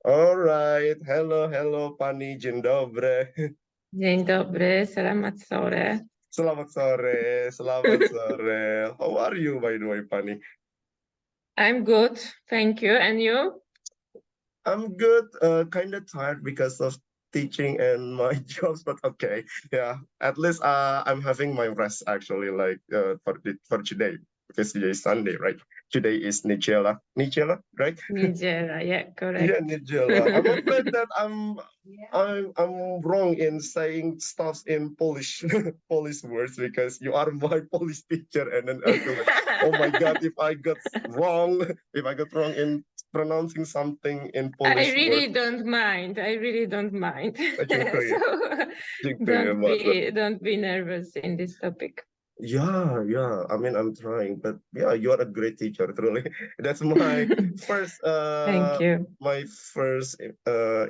All right. Hello, hello, Pani. Dzień dobry. Dzień dobry, selamat sore. Selamat sore. Selamat sore. How are you, by the way, Pani? I'm good, thank you. And you? I'm good. Kind of tired because of teaching and my jobs, but okay. Yeah. At least I'm having my rest actually, like for today because today is Sunday, right? Today is Nigella, right? Niedziela, yeah, correct. Yeah, Nigella. I'm afraid that I'm wrong in saying stuff in Polish Polish words because you are my Polish teacher, and then I feel like, oh my God, if I got wrong in pronouncing something in Polish I really word. don't mind. I really don't mind. Dziękuję. So Dziękuję bardzo. don't be nervous in this topic. Yeah. I mean, I'm trying, but yeah, you are a great teacher, truly. That's my first Thank you.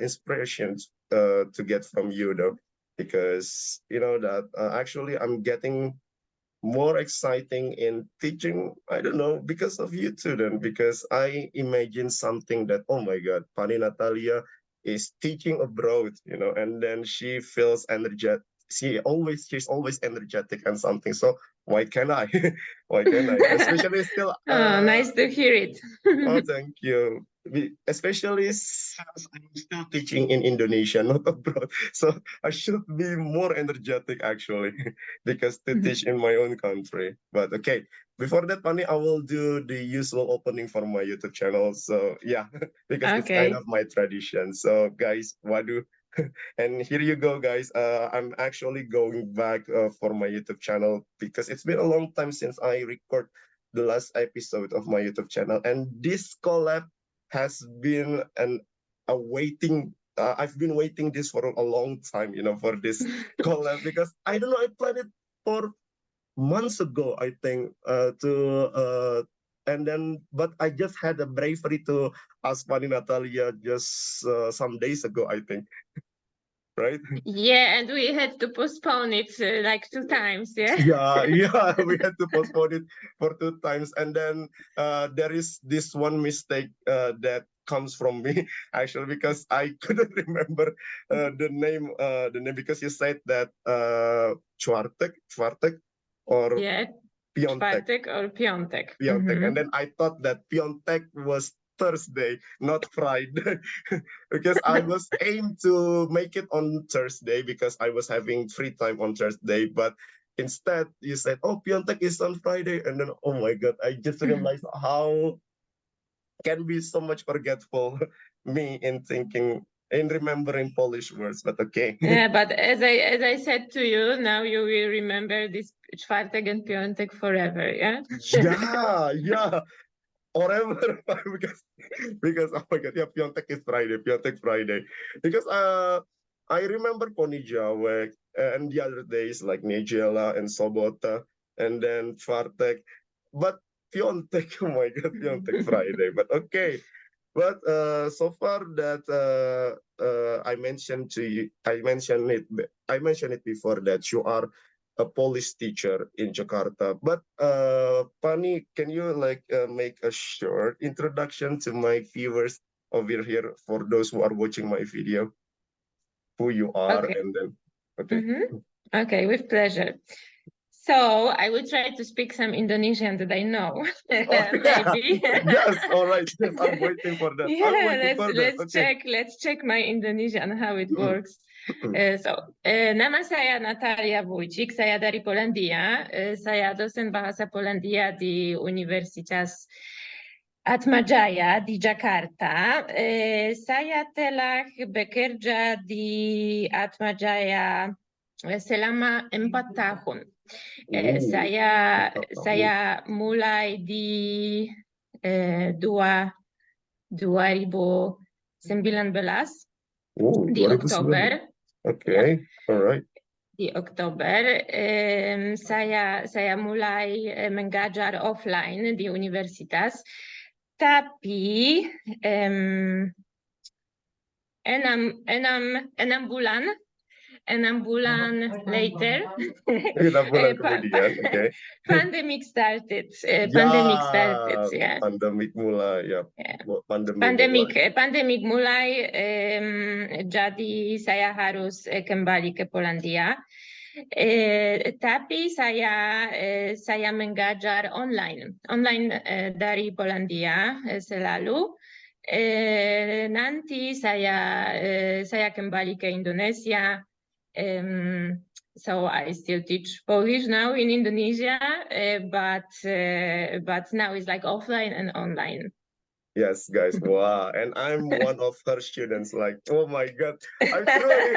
inspirations to get from you though, because you know that actually I'm getting more exciting in teaching. I don't know, because of you too then, because I imagine something that, oh my God, Pani Natalia is teaching abroad, and then she feels energetic. She's always energetic and something. So why can't I? Why can't I? Especially still. Nice to hear it. Oh, thank you. Especially since I'm still teaching in Indonesia, not abroad. So I should be more energetic actually, because to teach in my own country. But okay, before that, Pani, I will do the usual opening for my YouTube channel. So yeah, because it's kind Okay. of my tradition. So guys, Waduu. And here you go, guys. I'm actually going back for my YouTube channel because it's been a long time since I record the last episode of my YouTube channel, and this collab has been a waiting. I've been waiting this for a long time, for this collab because I don't know. I planned it for months ago, I think, and then but I just had the bravery to ask Pani Natalia just some days ago, I think, right? Yeah, and we had to postpone it like 2 times, yeah? Yeah, we had to postpone it for 2 times, and then there is this one mistake that comes from me actually, because I couldn't remember the name because you said that Czwartek or Yeah, Piontek. czwartek or piątek. And then I thought that Piontek was Thursday, not Friday, because I was aimed to make it on Thursday because I was having free time on Thursday, but instead you said, "Oh, Piontek is on Friday," and then oh my God, I just realized how can be so much forgetful me in remembering Polish words, but okay. Yeah, but as I said to you, now you will remember this czwartek and piątek forever, yeah? Yeah. Forever because oh my God, yeah, Piontek is Friday, because I remember Ponijawe and the other days like Nigella and Sobota and then Czwartek, but Piontek, oh my God, Piontek Friday, but okay. But so far that I mentioned it before that you are a Polish teacher in Jakarta. But Pani, can you make a short introduction to my viewers over here for those who are watching my video, who you are, Okay. and then okay. Okay, with pleasure. So I will try to speak some Indonesian that I know, maybe. Yes, all right. Yes, I'm waiting for that. Yeah, I'm waiting for that. Okay. let's check my Indonesian, how it works. Nama saya Natalia Wójcik, saya dari Polandia. Saya dosen bahasa Polandia di Universitas Atmajaya di Jakarta. Saya telah bekerja di Atmajaya selama 4 tahun. Saya mulai di 2019 di Oktober. Okay, all right. Di Oktober saya mulai mengajar offline di universitas, tapi 6 bulan enam bulan later, Kita bulan pa- kemudian, pa- oke. pandemic started. Ya, Pandemic started, yeah. pandemik mulai, ya. Yeah. Pandemi mulai. Pandemic mulai, jadi saya harus kembali ke Polandia. Tapi saya mengajar online dari Polandia selalu. Nanti saya kembali ke Indonesia. So I still teach Polish now in Indonesia, but now it's like offline and online. Yes, guys. Wow. And I'm one of her students. Like, oh my God. I'm truly,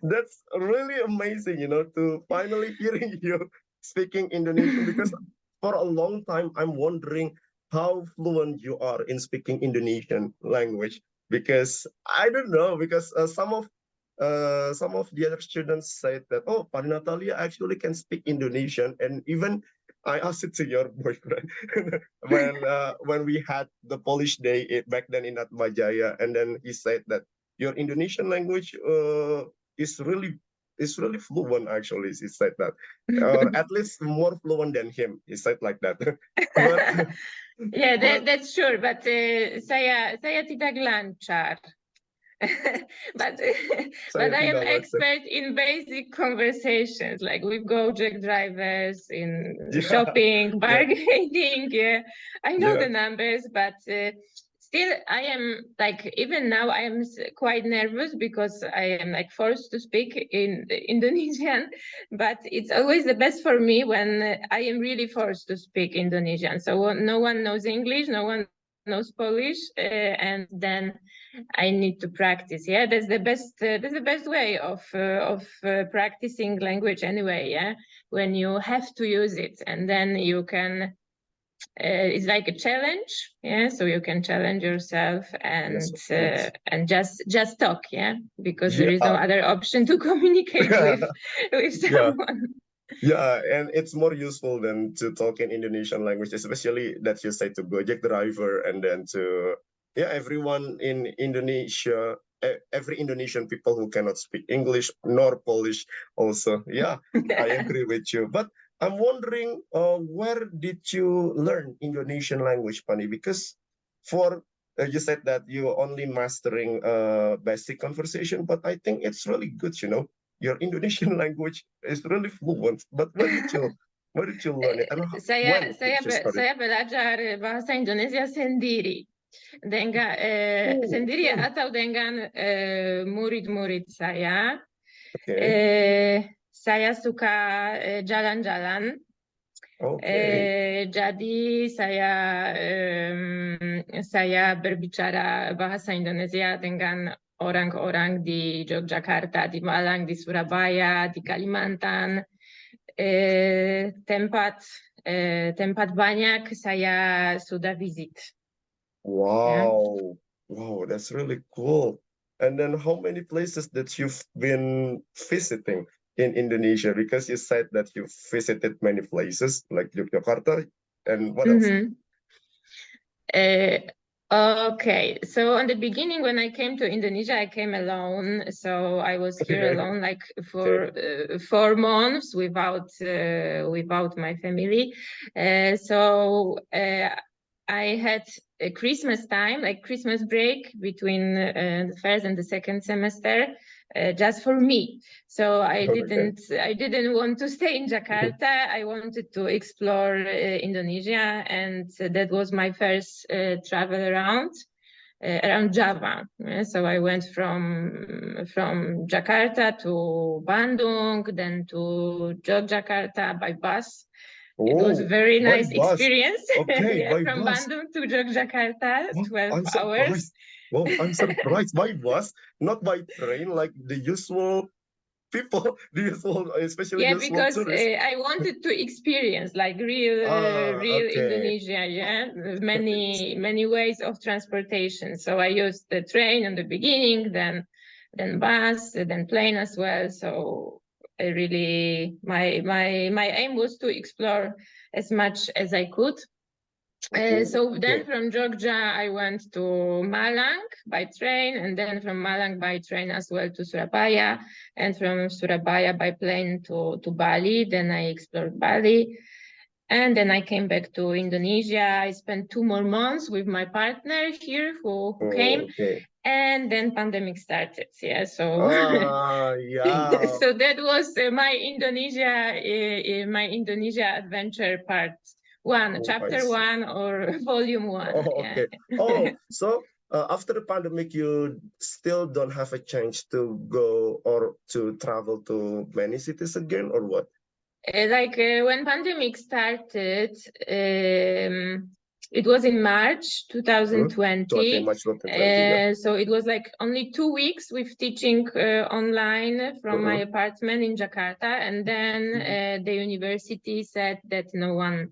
that's really amazing, to finally hearing you speaking Indonesian, because for a long time I'm wondering how fluent you are in speaking Indonesian language, because I don't know, because some of the other students said that, oh, Pani Natalia actually can speak Indonesian, and even I asked it to your boyfriend when we had the Polish day back then in Atmajaya, and then he said that your Indonesian language is really fluent. Actually, he said that, or at least more fluent than him. He said like that. but Yeah, that's sure. But saya tidak lancar. but but I am expert in basic conversations, like with Gojek drivers, in shopping, bargaining. Yeah, I know the numbers, but still I am like, even now I am quite nervous because I am like forced to speak in Indonesian, but it's always the best for me when I am really forced to speak Indonesian. So no one knows English, no one knows Polish, and then I need to practice. Yeah, that's the best way of practicing language anyway. Yeah, when you have to use it, and then you can. It's like a challenge. Yeah, so you can challenge yourself and and just talk. Yeah, because there is no other option to communicate with someone. Yeah, and it's more useful than to talk in Indonesian language, especially that you say to Gojek driver, and then to everyone in Indonesia, every Indonesian people who cannot speak English nor Polish also. Yeah, I agree with you. But I'm wondering, where did you learn Indonesian language, Pani? Because for you said that you only mastering basic conversation, but I think it's really good, your Indonesian language is really fluent. But where did you learn it? And saya belajar bahasa Indonesia sendiri. Sendiri atau dengan murid-murid saya. Saya suka jalan-jalan. Jadi saya berbicara bahasa Indonesia dengan orang-orang di Yogyakarta, di Malang, di Surabaya, di Kalimantan. Tempat banyak saya sudah visit. Wow, that's really cool. And then how many places that you've been visiting in Indonesia? Because you said that you visited many places like Yogyakarta, and what else? Okay, so on the beginning, when I came to Indonesia, I came alone. So I was here alone, like for 4 months without my family. So I had a Christmas time, like Christmas break between the first and the second semester, just for me. So I didn't want to stay in Jakarta. I wanted to explore Indonesia, and that was my first travel around Java. So I went from Jakarta to Bandung, then to Yogyakarta by bus. It was a very nice experience. From Bandung to Yogyakarta, 12 hours. Well, I'm surprised. By bus, not by train, like the usual people, especially because tourists. I wanted to experience like real Indonesia. Yeah, many ways of transportation. So I used the train in the beginning, then bus, then plane as well. So I really my aim was to explore as much as I could. So then from Jogja, I went to Malang by train, and then from Malang by train as well to Surabaya, and from Surabaya by plane to Bali. Then I explored Bali, and then I came back to Indonesia. I spent 2 more months with my partner here who came. And then pandemic started. Yeah, so yeah. so that was my Indonesia adventure part 1, chapter 1 or volume 1. Oh, okay. Oh, so after the pandemic, you still don't have a chance to go or to travel to many cities again, or what? When pandemic started, it was in March 2020. March 2020, so it was like only 2 weeks with teaching online from my apartment in Jakarta, and then the university said that no one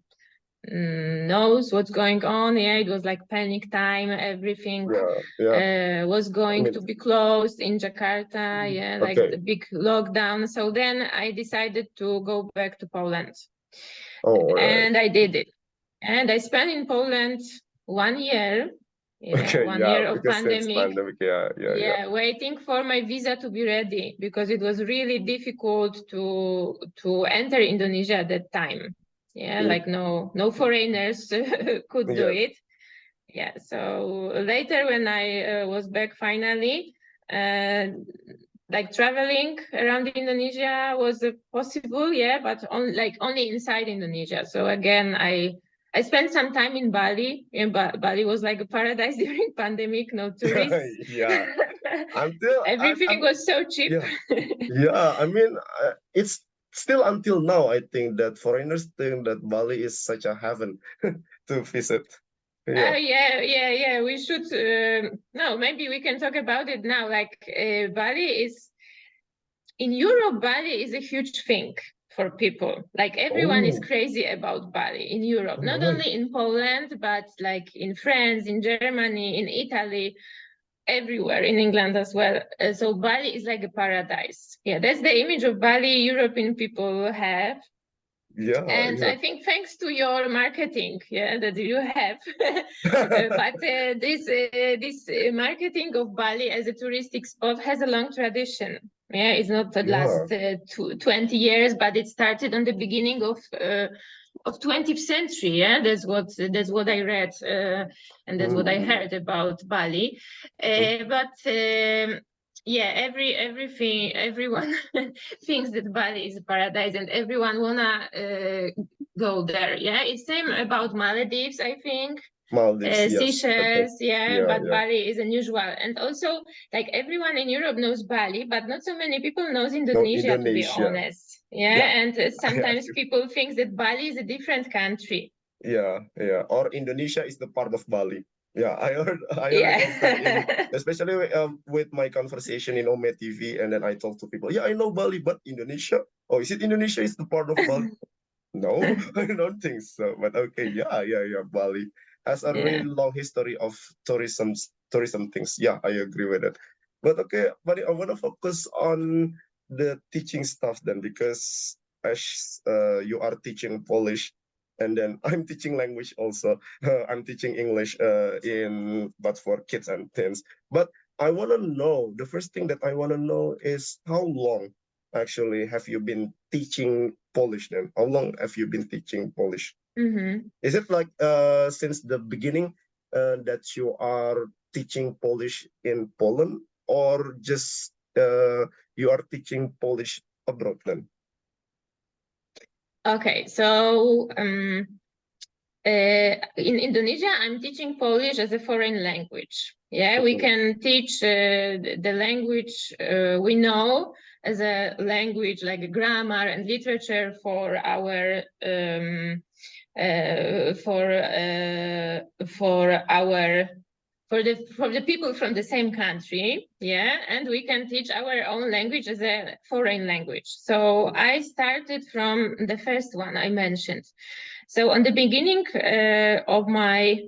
knows what's going on. Yeah, it was like panic time. Everything was going to be closed in Jakarta. Yeah, like the big lockdown. So then I decided to go back to Poland. And I did it. And I spent in Poland 1 year. Yeah, 1 year of pandemic. Waiting for my visa to be ready, because it was really difficult to enter Indonesia at that time. Yeah, like no foreigners could do it. Yeah, so later when I was back finally, like traveling around Indonesia was possible, yeah, but only inside Indonesia. So again, I spent some time in Bali. Bali was like a paradise during pandemic, no tourists. Until everything was so cheap. I mean, it's still until now, I think that foreigners think that Bali is such a heaven to visit. Yeah. We should. No, maybe we can talk about it now. Like Bali is in Europe. Bali is a huge thing for people. Like everyone is crazy about Bali in Europe, not only in Poland, but like in France, in Germany, in Italy, everywhere, in England as well. So Bali is like a paradise. Yeah, that's the image of Bali European people have. And I think thanks to your marketing, that you have, but this marketing of Bali as a touristic spot has a long tradition. Yeah, it's not the last 20 years, but it started on the beginning of 20th century. Yeah, that's what I read, and that's what I heard about Bali. Everyone thinks that Bali is a paradise, and everyone wanna go there. Yeah, it's same about Maldives, I think. Seychelles, but Bali is unusual. And also, like everyone in Europe knows Bali, but not so many people knows Indonesia, to be honest. And sometimes people think that Bali is a different country. Or Indonesia is the part of Bali. I heard especially with my conversation in Ome TV, and then I talk to people, I know Bali, but Indonesia? Oh, is it Indonesia is the part of Bali? No, I don't think so. But okay, Bali has a really long history of tourism things. I agree with it. But okay, but I want to focus on the teaching stuff then, because as you are teaching Polish, and then I'm teaching language also. I'm teaching English but for kids and teens. But I want to know, the first thing that I want to know is how long actually have you been teaching Polish then? How long have you been teaching Polish? Is it like since the beginning that you are teaching Polish in Poland, or just you are teaching Polish abroad then? Okay, so in Indonesia, I'm teaching Polish as a foreign language. Yeah, we can teach the language we know as a language, like a grammar and literature for our for the people from the same country, and we can teach our own language as a foreign language. So I started from the first one I mentioned. So on the beginning of my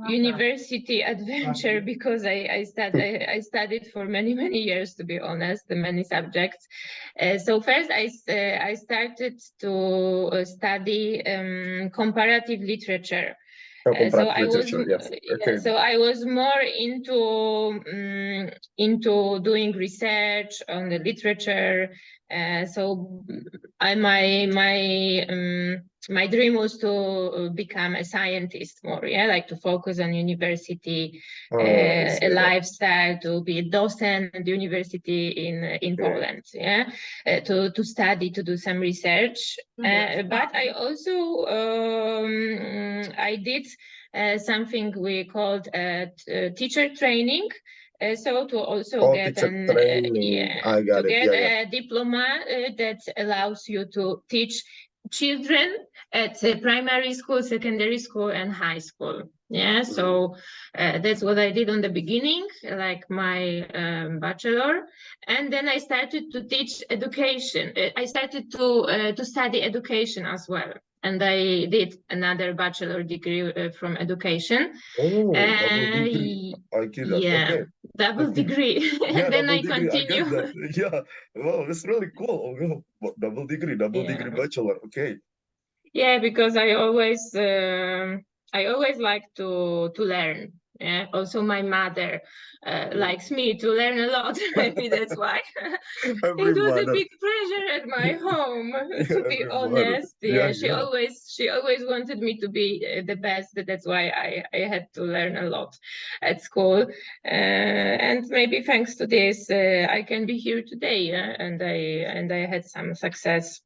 university adventure, because I studied for many years, to be honest, many subjects. So first I started to study comparative literature. So I was yes. Okay. so I was more into doing research on the literature. So my dream was to become a scientist more, like to focus on university a lifestyle, to be a docent at the university in Poland, to study, to do some research. But I also I did something we called teacher training. So to also get a diploma that allows you to teach children at primary school, secondary school, and high school. So that's what I did on the beginning, like my bachelor, and then I started to teach education. I started to study education as well, and I did another bachelor degree from education. Oh, double degree. I get that. Okay. Double degree. Yeah, and then double I degree. continue. I get that. Yeah. Wow, that's really cool. Oh, yeah. Double degree bachelor. Okay. Yeah, because I always like to learn. Yeah. Also, my mother likes me to learn a lot. Maybe that's why. It was a big pressure at my home, to be honest. Yeah, she always wanted me to be the best. That's why I had to learn a lot at school. And maybe thanks to this, I can be here today. Yeah? And I had some success.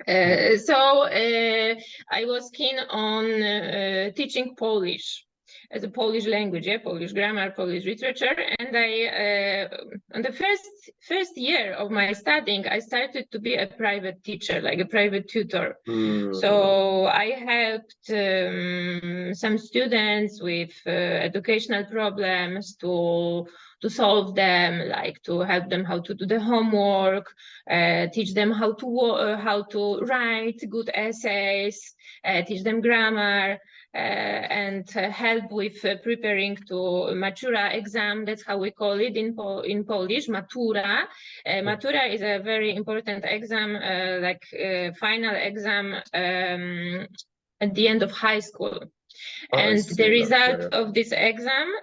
So I was keen on teaching Polish as a Polish language, Polish grammar, Polish literature, and I on the first year of my studying, I started to be a private teacher, like a private tutor. So I helped some students with educational problems to solve them, like to help them how to do the homework, teach them how to write good essays, teach them grammar, and help with preparing to matura exam. That's how we call it in Polish, matura. Matura is a very important exam, like final exam at the end of high school. And the result of this exam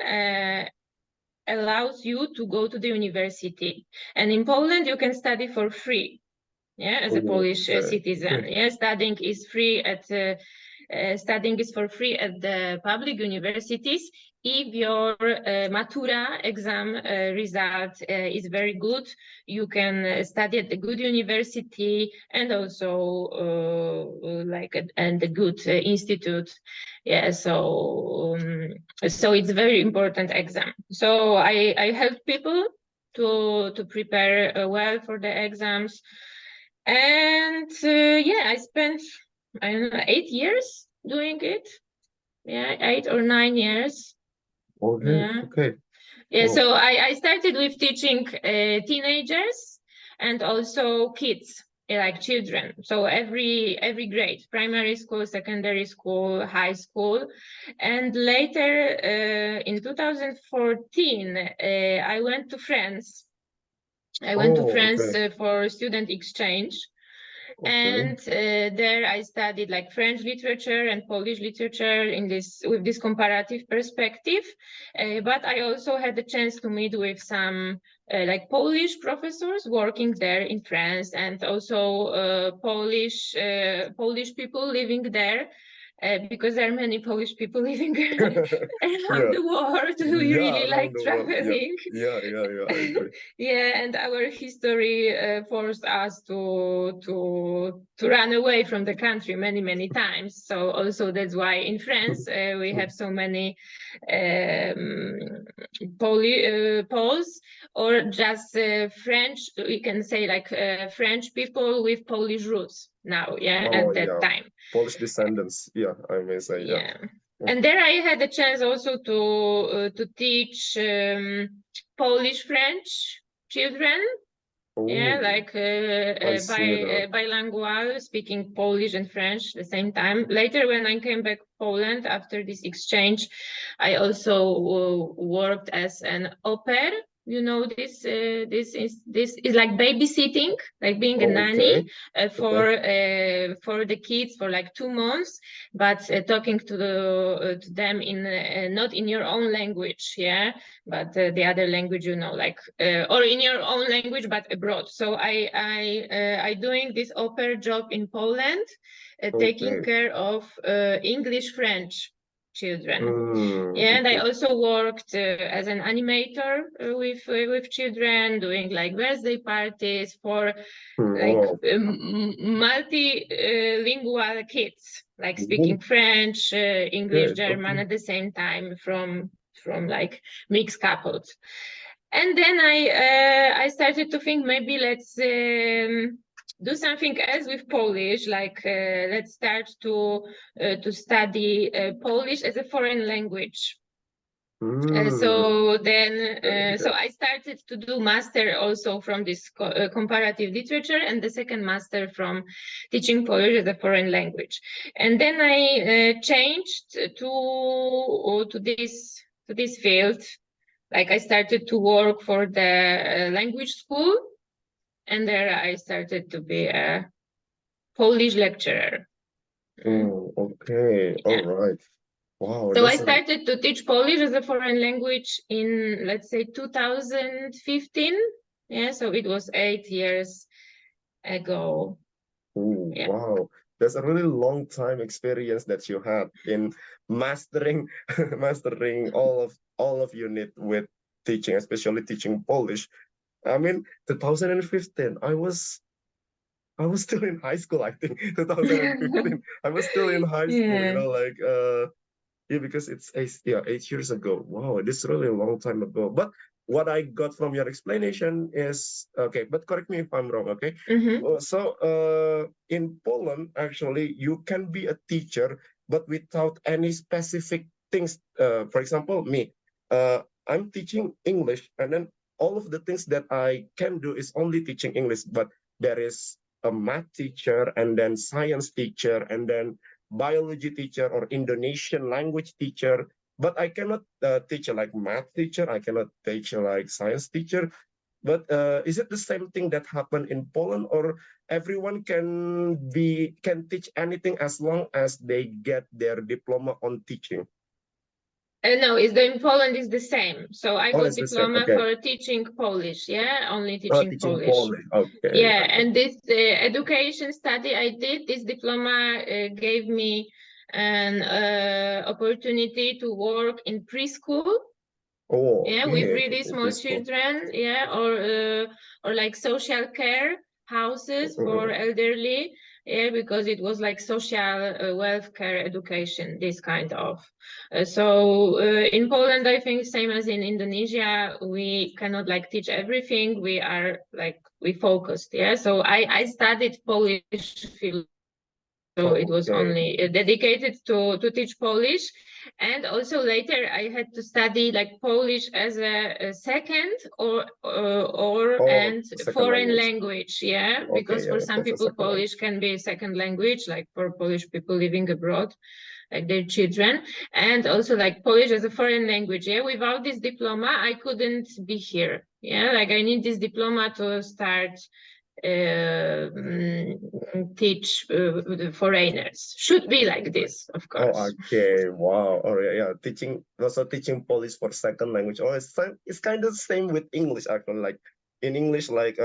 allows you to go to the university. And in Poland, you can study for free, as a Polish citizen. Studying is free studying is for free at the public universities if your matura exam result is very good. You can study at the good university and also and the good institute. So it's a very important exam. So I help people to prepare well for the exams. And I spent, I don't know, 8 years doing it. 8 or 9 years. Okay. So I started with teaching teenagers and also kids, like children. So every grade, primary school, secondary school, high school. And later in 2014, I went to France. For student exchange. And there I studied like French literature and Polish literature with this comparative perspective. But I also had the chance to meet with some like Polish professors working there in France, and also Polish people living there. Because there are many Polish people living around the world who really like traveling. And our history forced us to run away from the country many times. So also that's why in France we have so many Poles, or just French. We can say like French people with Polish roots now. At that time. Polish descendants. I may say. And there I had a chance also to teach Polish French children. Like bilingual, speaking Polish and French at the same time. Later, when I came back to Poland after this exchange, I also worked as an au pair you know, this is like babysitting, like being a nanny for the kids for like 2 months, but talking to them in not in your own language, yeah, but the other language, you know, like or in your own language but abroad. So I doing this au pair job in Poland, taking care of English French children. And I also worked as an animator with children, doing like birthday parties for like multilingual kids, like speaking French, English, German at the same time from like mixed couples. And then I started to think maybe let's do something else with Polish, like let's start to study Polish as a foreign language. So then, so I started to do master also from this comparative literature, and the second master from teaching Polish as a foreign language. And then I changed to this field. Like I started to work for the language school, and there I started to be a Polish lecturer. Okay, all right. Wow. So I started to teach Polish as a foreign language in, let's say, 2015. Yeah, so it was 8 years ago. Yeah. Wow, that's a really long time experience that you had in mastering mastering all of unit with teaching, especially teaching Polish. I mean, 2015, I was still in high school, I think. 2015, I was still in high school, you know, like yeah, because it's 8 years ago. Wow, this is really a long time ago. But what I got from your explanation is okay. But correct me if I'm wrong. Okay. So in Poland, actually, you can be a teacher, but without any specific things. For example, me, I'm teaching English, and then all of the things that I can do is only teaching English. But there is a math teacher, and then science teacher, and then biology teacher or Indonesian language teacher, but I cannot teach like math teacher. I cannot teach like science teacher. But is it the same thing that happened in Poland, or everyone can teach anything as long as they get their diploma on teaching? No, in Poland is the same. So I got diploma for teaching Polish. Yeah, only teaching Polish. Okay. Yeah, and this education study I did, this diploma gave me an opportunity to work in preschool. Yeah, with really small children. Yeah, or like social care houses for elderly. Yeah, because it was like social welfare education, this kind of. So in Poland, I think same as in Indonesia, we cannot like teach everything. We are like we focused. Yeah, so I studied Polish philosophy. So it was only dedicated to teach Polish. And also later I had to study like Polish as a second or foreign language. Yeah, because for some people Polish can be a second language, like for Polish people living abroad, like their children, and also like Polish as a foreign language. Yeah, without this diploma I couldn't be here. Yeah, like I need this diploma to start teach the foreigners. Should be like this, of course. Oh, okay. Wow. Oh, yeah. Teaching Polish for second language. Oh, it's kind of the same with English actually. Like in English, like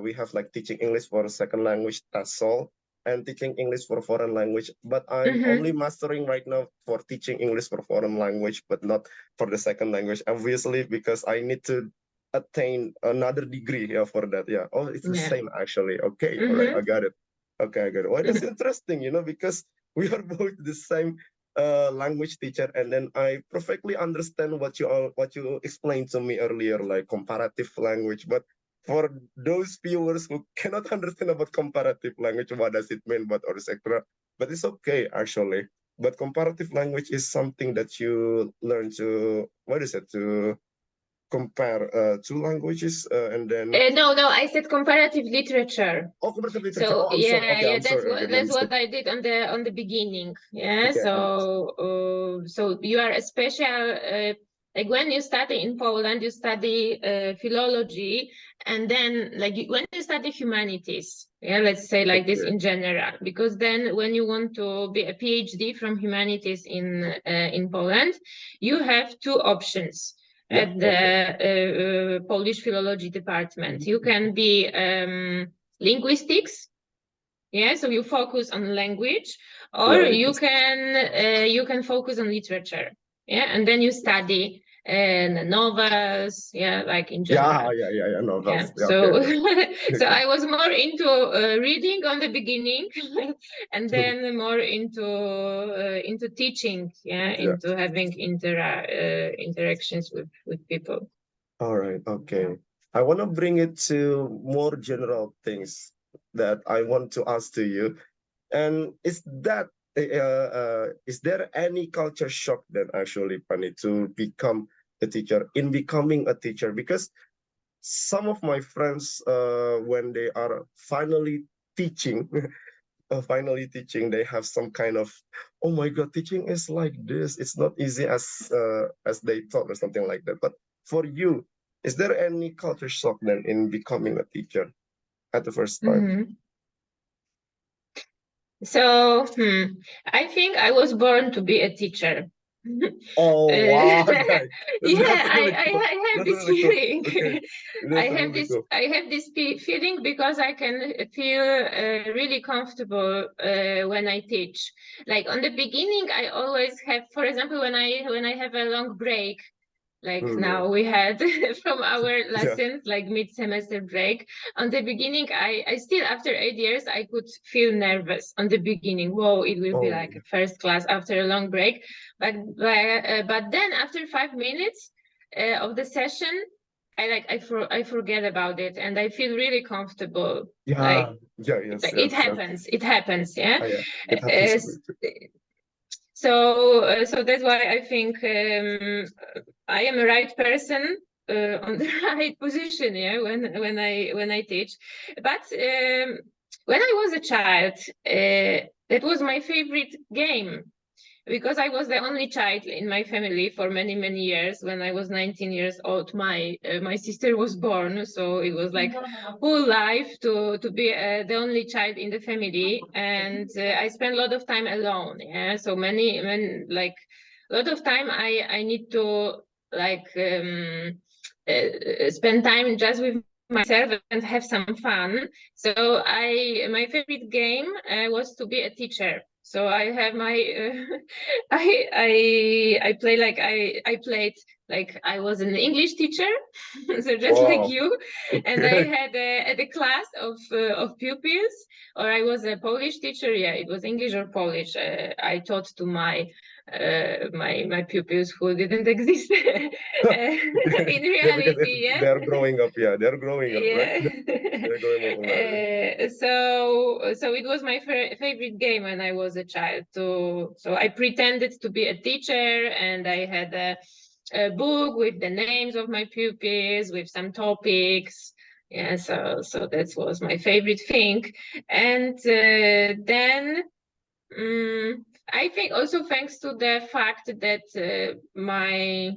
we have like teaching English for second language, that's all, and teaching English for foreign language. But I'm only mastering right now for teaching English for foreign language, but not for the second language. Obviously, because I need to attain another degree for that. Yeah. Oh, it's the same actually. Okay. All right. I got it. Okay, I got it. Well, that's interesting, because we are both the same language teacher, and then I perfectly understand what you explained to me earlier, like comparative language. But for those viewers who cannot understand about comparative language, what does it mean, but or etc. But it's okay actually. But comparative language is something that you learn to compare two languages and then no, I said comparative literature. Comparative literature. So that's what I did on the beginning. Yeah. So so you are a special like when you study in Poland, you study philology, and then like when you study humanities, yeah, let's say like this in general, because then when you want to be a PhD from humanities in Poland, you have two options at the Polish philology department. You can be linguistics, yeah, so you focus on language, or you can focus on literature, yeah, and then you study novels, yeah, like in general. Novels. Yeah. So so I was more into reading on the beginning, and then more into teaching, yeah, into having interactions with people. All right, okay. I want to bring it to more general things that I want to ask to you. And is there any culture shock then actually, Pani, to become a teacher, in becoming a teacher? Because some of my friends, when they are finally teaching, they have some kind of, oh my God, teaching is like this. It's not easy as they thought or something like that. But for you, is there any culture shock then in becoming a teacher at the first time? So I think I was born to be a teacher. Oh wow! Okay. Yeah, Really cool. I have this Really cool. feeling. Okay. Really cool. I have this feeling because I can feel really comfortable when I teach. Like on the beginning, I always have, for example, when I have a long break, like now we had from our lessons, like mid-semester break. On the beginning, I still, after 8 years, I could feel nervous on the beginning. Whoa, it will be like a first class after a long break. But then after 5 minutes of the session, I forget about it and I feel really comfortable. Like it happens. It happens. Yeah. It happens. So that's why I think I am a right person on the right position, yeah, when I teach. But when I was a child, that was my favorite game because I was the only child in my family for many years. When I was 19 years old, my sister was born, so it was like whole life to be the only child in the family, and I spent a lot of time alone. Yeah, so like a lot of time I need to like spend time just with myself and have some fun. So my favorite game was to be a teacher. So I have my I play like I played like I was an English teacher, so just like you, and I had a class of pupils, or I was a Polish teacher. Yeah, it was English or Polish. I taught to my pupils who didn't exist in reality. Yeah, they're growing up. Yeah, they're growing up, right? They're growing up. So it was my favorite game when I was a child. So I pretended to be a teacher, and I had a book with the names of my pupils, with some topics. Yeah, so that was my favorite thing. And then I think also thanks to the fact that my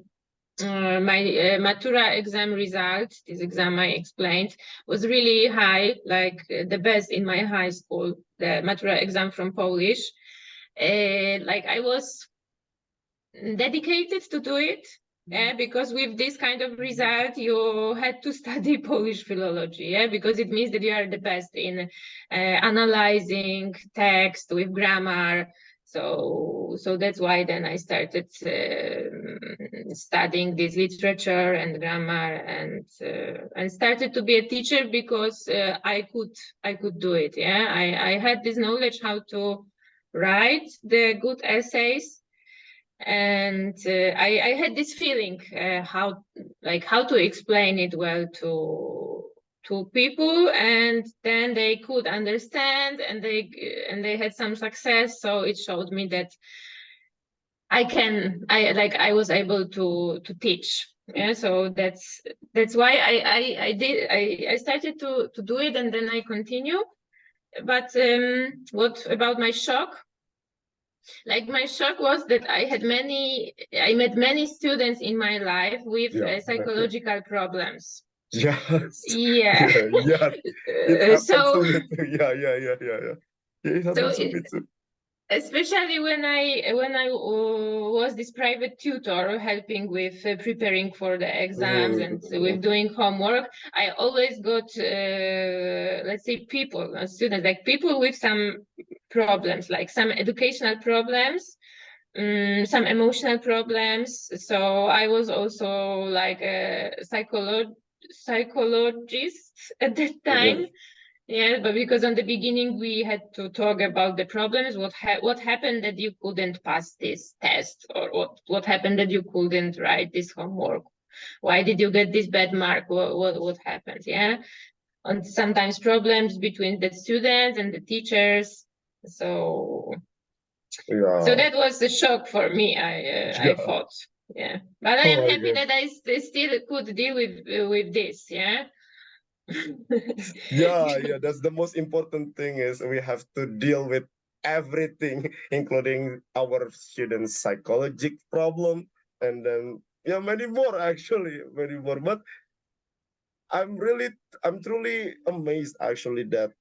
Matura exam result, this exam I explained, was really high, like the best in my high school, the Matura exam from Polish. Like I was dedicated to do it. Yeah, because with this kind of result, you had to study Polish philology, yeah, because it means that you are the best in analyzing text with grammar. So that's why then I started studying this literature and grammar, and started to be a teacher because I could do it. Yeah, I had this knowledge how to write the good essays, and I had this feeling how to explain it well to people, and then they could understand, and they had some success. So it showed me that I was able to teach. Yeah, so that's why I started to do it, and then I continue. But what about my shock? Like my shock was that I met many students in my life with psychological problems. Yes. Yeah. Yeah. It happens to So me too. Yeah. It happens to me too. Especially when I was this private tutor helping with preparing for the exams and with doing homework, I always got let's say students, like people with some problems, like some educational problems, some emotional problems. So I was also like a psychologist at that time. Yeah, but because on the beginning we had to talk about the problems, what happened that you couldn't pass this test, or what happened that you couldn't write this homework, why did you get this bad mark, what happened, yeah, and sometimes problems between the students and the teachers. So that was a shock for me. I thought, yeah, but I am happy that I still could deal with this, yeah. Yeah, that's the most important thing, is we have to deal with everything, including our students' psychological problem, and then many more, actually, many more. But I'm truly amazed, actually, that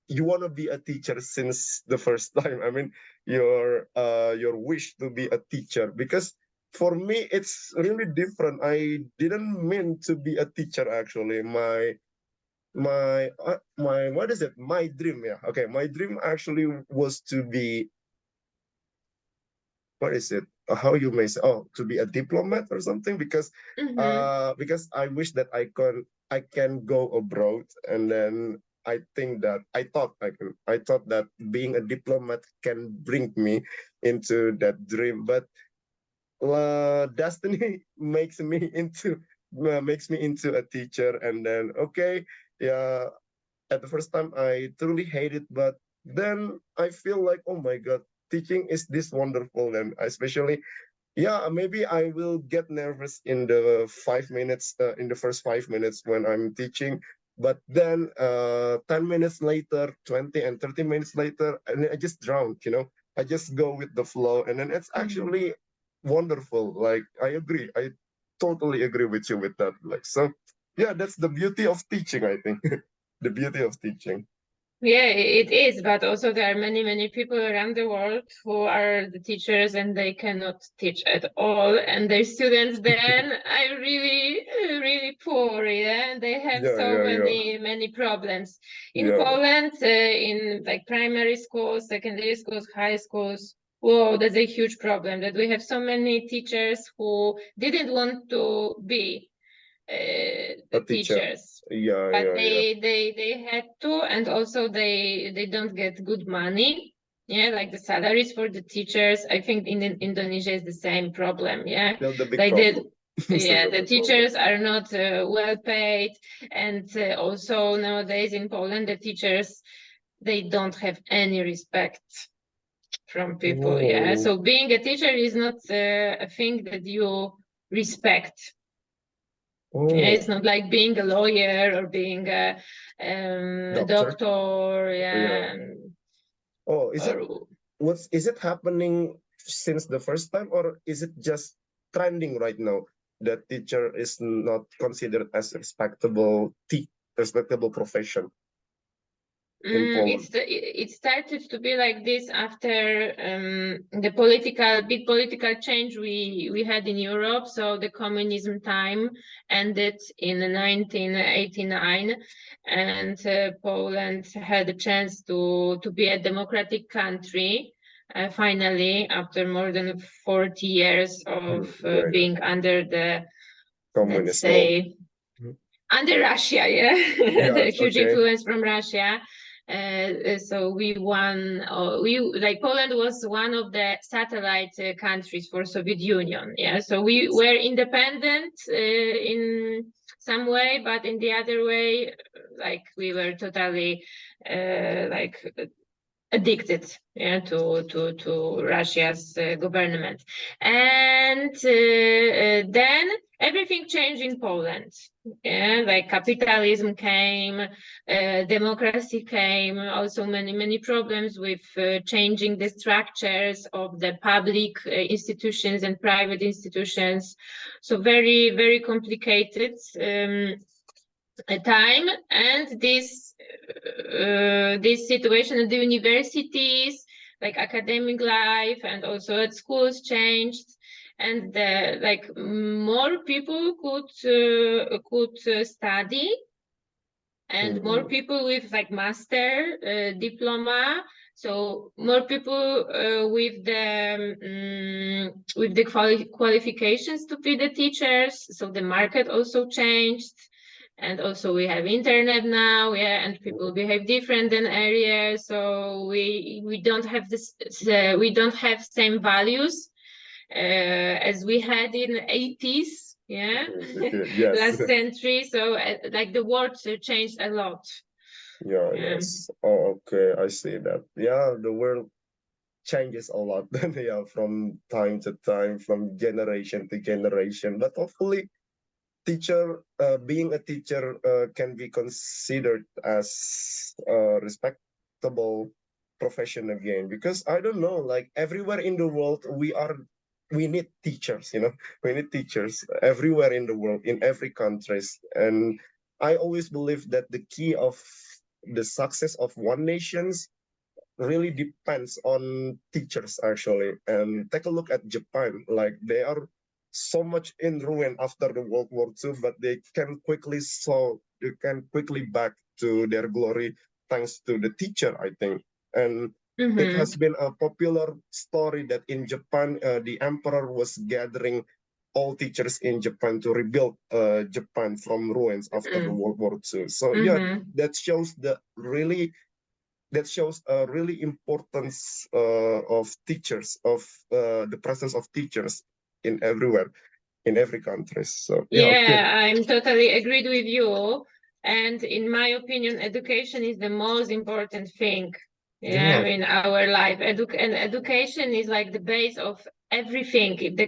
you want to be a teacher since the first time. I mean, your wish to be a teacher, because for me it's really different. I didn't mean to be a teacher, actually. My what is it, my dream, my dream actually was to be, what is it, how you may say, to be a diplomat or something, because I wish that I can go abroad, and then I thought that being a diplomat can bring me into that dream. But destiny makes me into a teacher. And then, okay, yeah, at the first time I truly hate it, but then I feel like, oh my god, teaching is this wonderful. And especially, maybe I will get nervous in the 5 minutes, in the first 5 minutes when I'm teaching, but then 10 minutes later, 20 and 30 minutes later, and I just drown, I just go with the flow, and then it's actually wonderful. Like, I totally agree with you with that. Like, so yeah, that's the beauty of teaching, I think. The beauty of teaching. Yeah, it is, but also there are many people around the world who are the teachers and they cannot teach at all, and their students then are really poor, yeah, and they have many problems. In Poland, in like primary schools, secondary schools, high schools, whoa, that's a huge problem that we have so many teachers who didn't want to be teachers, but they had to, and also they don't get good money, like the salaries for the teachers. I think in Indonesia is the same problem, the teachers are not well paid, and also nowadays in Poland the teachers, they don't have any respect from people. So being a teacher is not a thing that you respect. It's not like being a lawyer or being a doctor. Is it happening since the first time, or is it just trending right now that teacher is not considered as respectable profession in Poland? It started to be like this after the big political change we had in Europe. So the communism time ended in 1989, and Poland had a chance to be a democratic country. Finally, after more than 40 years of being under the, let's say, under Russia, the huge influence from Russia. So we won. Poland was one of the satellite countries for Soviet Union. So we were independent in some way, but in the other way, like we were totally addicted to Russia's government. And then everything changed in Poland. Yeah, like capitalism came, democracy came, also many problems with changing the structures of the public institutions and private institutions. So very complicated time, and this situation at the universities, like academic life and also at schools changed, and like more people could study, and more people with like master diploma, so more people with the qualifications to be the teachers. So the market also changed, and also we have internet now, yeah, and people behave different than earlier. So we don't have this, we don't have same values as we had in 80s, yeah, Yes. last century. So like the world changed a lot. Yeah, yes. Oh, okay, I see that. Yeah, the world changes a lot. Yeah, from time to time, from generation to generation. But hopefully, being a teacher can be considered as a respectable profession again. Because I don't know, like everywhere in the world, we need teachers. We need teachers everywhere in the world, in every countries. And I always believe that the key of the success of one nations really depends on teachers actually. And take a look at Japan, like they are so much in ruin after the World War II, but they can quickly back to their glory thanks to the teacher, I think. And it has been a popular story that in Japan, the emperor was gathering all teachers in Japan to rebuild Japan from ruins after the World War II. So yeah, that shows a really importance of teachers, of the presence of teachers in everywhere, in every country. So yeah, okay. I'm totally agreed with you. And in my opinion, education is the most important thing, yeah, in our life. And education is like the base of everything. If the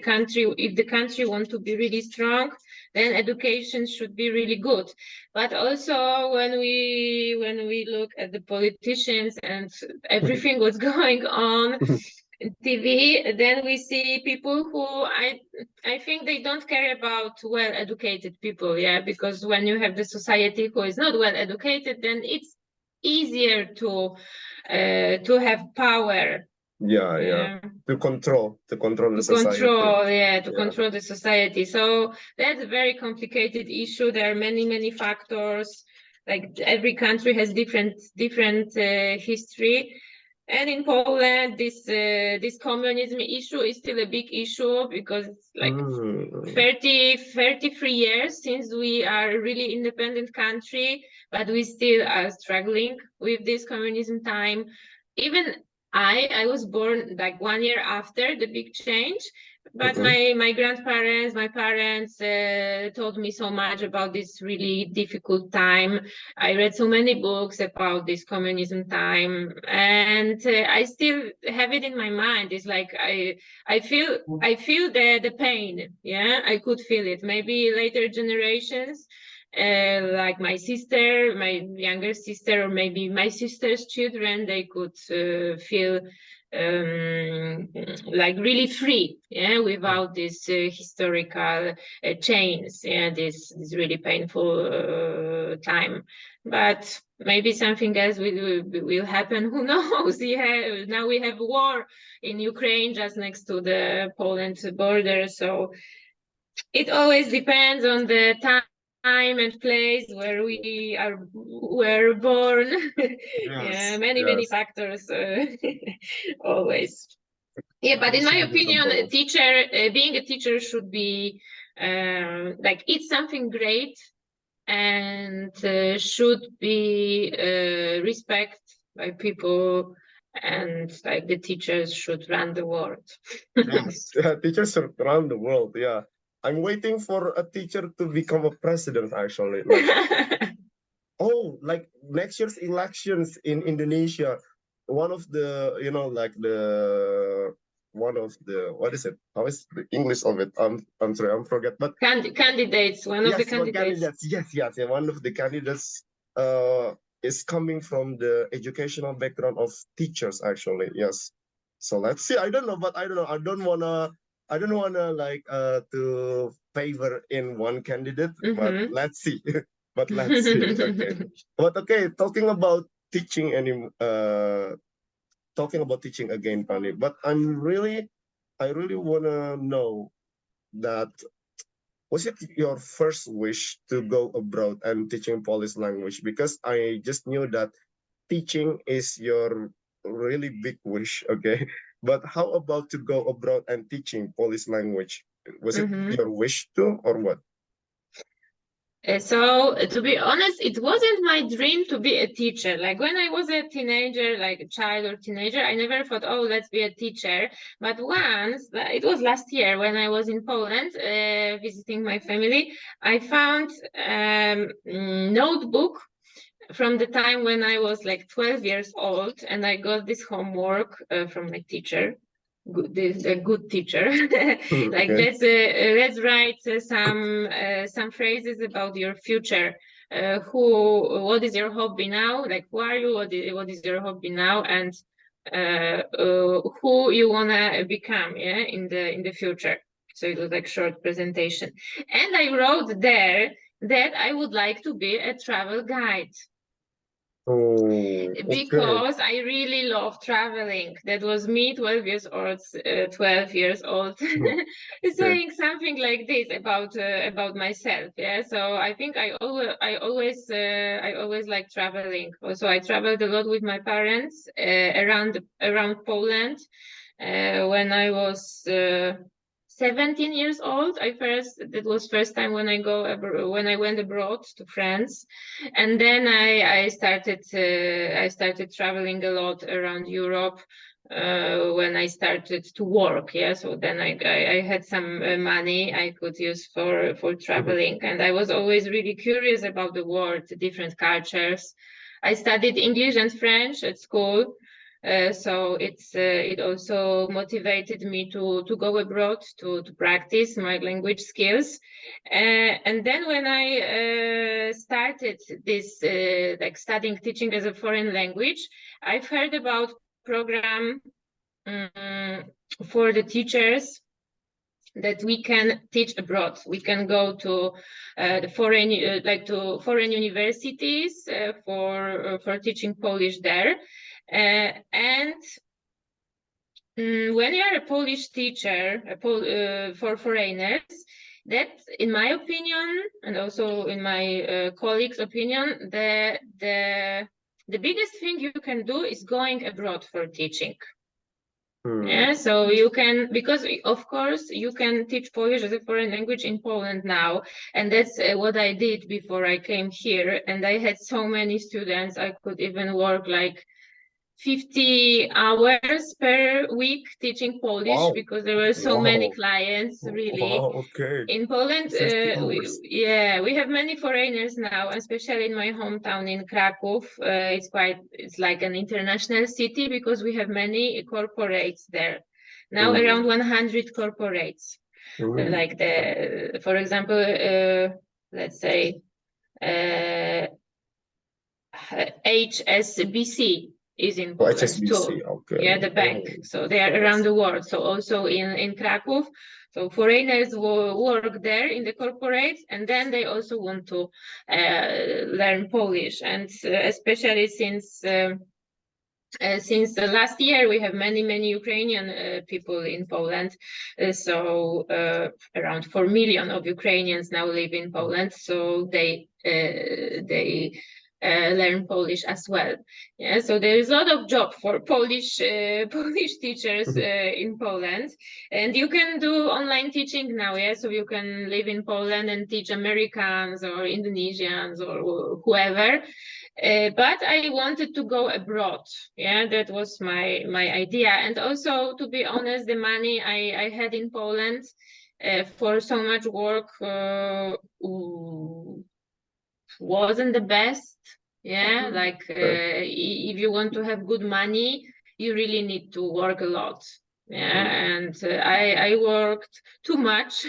country wants to be really strong, then education should be really good. But also when we look at the politicians and everything what's going on TV, then we see people who I think they don't care about well-educated people, yeah, because when you have the society who is not well-educated, then it's easier to have power. Yeah. To control the society. Control the society. So that's a very complicated issue. There are many factors. Like every country has different history. And in Poland, this communism issue is still a big issue because it's like 33 years since we are a really independent country, but we still are struggling with this communism time. Even I was born like 1 year after the big change, but my grandparents, my parents told me so much about this really difficult time. I read so many books about this communism time, and I still have it in my mind. It's like I feel the pain. Yeah, I could feel it. Maybe later generations, like my sister, my younger sister, or maybe my sister's children, they could feel like really free, yeah, without this historical chains, yeah, this really painful time. But maybe something else will happen. Who knows? Yeah, now we have war in Ukraine just next to the Poland border, so it always depends on the time and place where we were born. Yeah, many factors always. Yeah, but in my opinion, being a teacher should be like it's something great, and should be respect by people, and like the teachers should run the world. Yes, teachers should run the world. Yeah, I'm waiting for a teacher to become a president. Actually, like next year's elections in Indonesia, one of the like the one of the, what is it? How is the English of it? I'm sorry, I'm forget. But candidates, one of the candidates. Yes, one of the candidates is coming from the educational background of teachers, actually. Yes. So let's see. I don't know, but I don't know. I don't wanna like to favor in one candidate, but let's see. But let's see. Okay. But okay, talking about teaching again, Pani. But I really wanna know that, was it your first wish to go abroad and teaching Polish language? Because I just knew that teaching is your really big wish, okay? But how about to go abroad and teaching Polish language? Was it your wish too, or what? So to be honest, it wasn't my dream to be a teacher. Like when I was a teenager, like a child or teenager, I never thought, oh, let's be a teacher. But once, it was last year when I was in Poland visiting my family, I found notebook from the time when I was like 12 years old, and I got this homework from my teacher. A good teacher. Like let's write some phrases about your future. What is your hobby now? Like who are you? What is your hobby now? And who you wanna become? Yeah, in the future. So it was like short presentation, and I wrote there that I would like to be a travel guide. Because I really love traveling. That was me, 12 years old, saying something like this about myself. Yeah, so I think I always like traveling. Also, I traveled a lot with my parents around Poland when I was 17 years old. That was first time when I went abroad to France, and then I started traveling a lot around Europe when I started to work. Yeah, so then I had some money I could use for traveling, and I was always really curious about the world, different cultures. I studied English and French at school. So it also motivated me to go abroad to practice my language skills. And then when I started this like studying teaching as a foreign language, I've heard about program for the teachers that we can teach abroad. We can go to the foreign universities for teaching Polish there. And when you are a Polish teacher for foreigners, that, in my opinion, and also in my colleagues' opinion, the biggest thing you can do is going abroad for teaching. Yeah, so you can, because of course you can teach Polish as a foreign language in Poland now, and that's what I did before I came here. And I had so many students, I could even work like 50 hours per week teaching Polish. Wow. Because there were so many clients, really. Wow, okay. In Poland, we have many foreigners now, especially in my hometown in Krakow. It's like an international city because we have many corporates there. Now around 100 corporates. Like for example, let's say HSBC is in Poland too. Okay. Yeah, the bank. So they are around the world. So also in Krakow. So foreigners will work there in the corporates, and then they also want to learn Polish. And especially since the last year, we have many Ukrainian people in Poland. So around 4 million of Ukrainians now live in Poland. So they learn Polish as well. Yeah, so there is a lot of job for Polish teachers in Poland, and you can do online teaching now. Yeah, so you can live in Poland and teach Americans or Indonesians or whoever. But I wanted to go abroad. Yeah, that was my idea. And also, to be honest, the money I had in Poland for so much work wasn't the best. Yeah, like if you want to have good money, you really need to work a lot. Yeah, and I worked too much.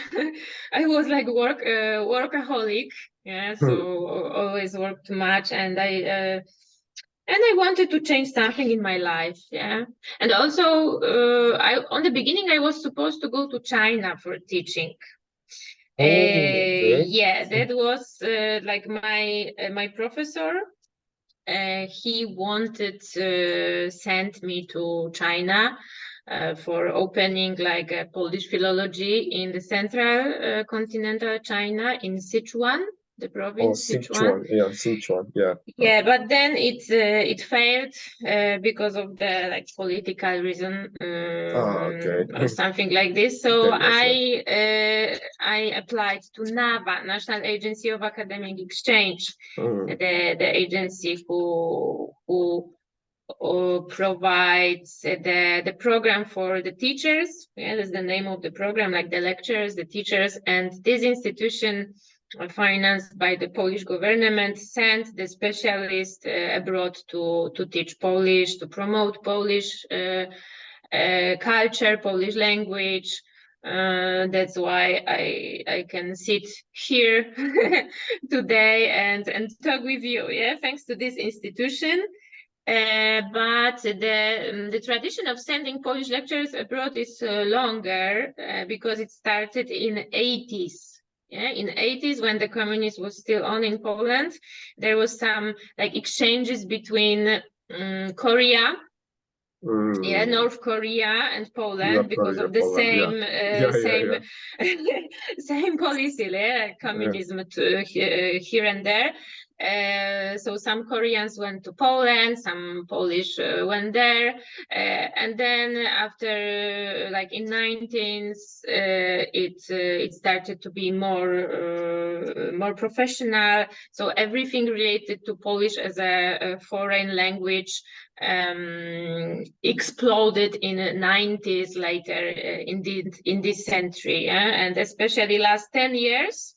I was like workaholic. Yeah, so always worked too much, and I wanted to change something in my life. Yeah, and also I on the beginning I was supposed to go to China for teaching. Okay. Yeah, that was like my professor. He wanted to send me to China for opening like a Polish philology in the central continental China in Sichuan, the Oh, province Sichuan. Sichuan. Yeah, Sichuan. Yeah. Yeah, but then it failed because of the like political reason Okay. or something like this. So Okay, yes, yes. I applied to NAVA, National Agency of Academic Exchange, Mm. the agency who provides the program for the teachers. Yeah, that's the name of the program, like the lecturers, the teachers, and this institution financed by the Polish government sent the specialists abroad to teach Polish, to promote Polish culture, Polish language. That's why I can sit here today and talk with you. Yeah, thanks to this institution. But the tradition of sending Polish lecturers abroad is longer because it started in 80s. Yeah, in 80s when the communism was still on in Poland, there was some like exchanges between Korea, yeah, North Korea and Poland North because Korea, of the Poland. Yeah. Yeah, yeah, same yeah. same policy, yeah, Yeah. communism here and there. So some Koreans went to Poland, some Polish went there, and then after like in 19s, it started to be more professional. So everything related to Polish as a foreign language exploded in the 90s later in this century, yeah? And especially last 10 years,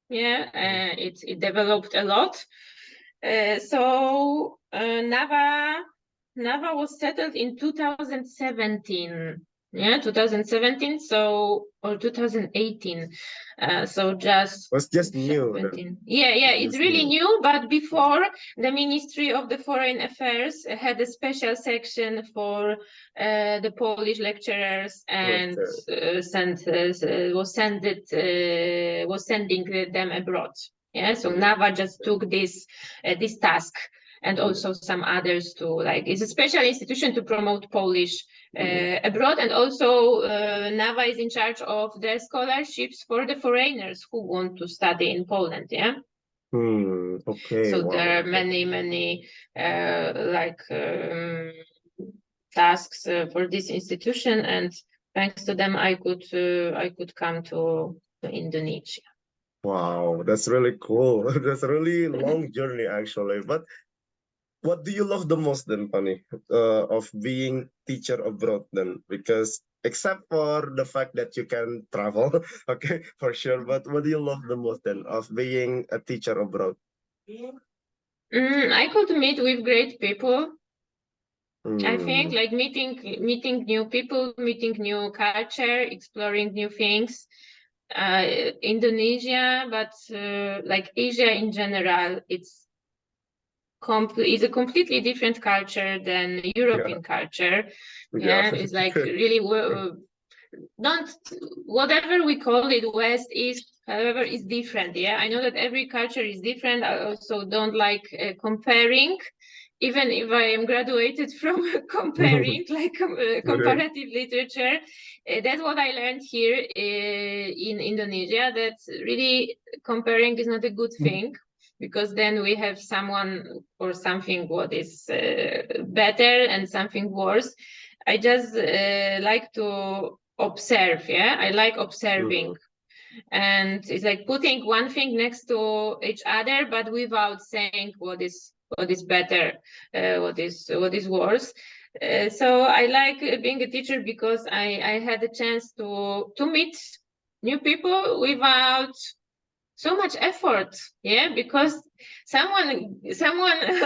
yeah, it developed a lot. So Nava was settled in 2017. Yeah, 2017, so or 2018. So just Was just new then. 17. Yeah, it's really new. But before, the Ministry of the Foreign Affairs had a special section for the Polish lecturers and was sending them abroad. Yeah, so Nava just took this task, and also some others to like. It's a special institution to promote Polish abroad, and also Nava is in charge of the scholarships for the foreigners who want to study in Poland. Yeah. Okay. So Wow. there are many tasks for this institution, and thanks to them, I could come to Indonesia. Wow, that's really cool. That's a really long journey actually. But what do you love the most then, Pani, of being teacher abroad then? Because except for the fact that you can travel, okay, for sure. But what do you love the most then of being a teacher abroad? I could meet with great people. I think Mm. like meeting new people, meeting new culture, exploring new things. Indonesia, but like Asia in general, it's a completely different culture than European culture. Yeah. Yeah, it's like really not whatever we call it West, East, however, is different. Yeah, I know that every culture is different. I also don't like comparing, even if I am graduated from comparing, like comparative literature. That's what I learned here in Indonesia, that really comparing is not a good thing, because then we have someone or something what is better and something worse. I just like to observe. Yeah, I like observing. And it's like putting one thing next to each other, but without saying what is better, what is worse. So I like being a teacher because I had a chance to meet new people without so much effort. Yeah, because someone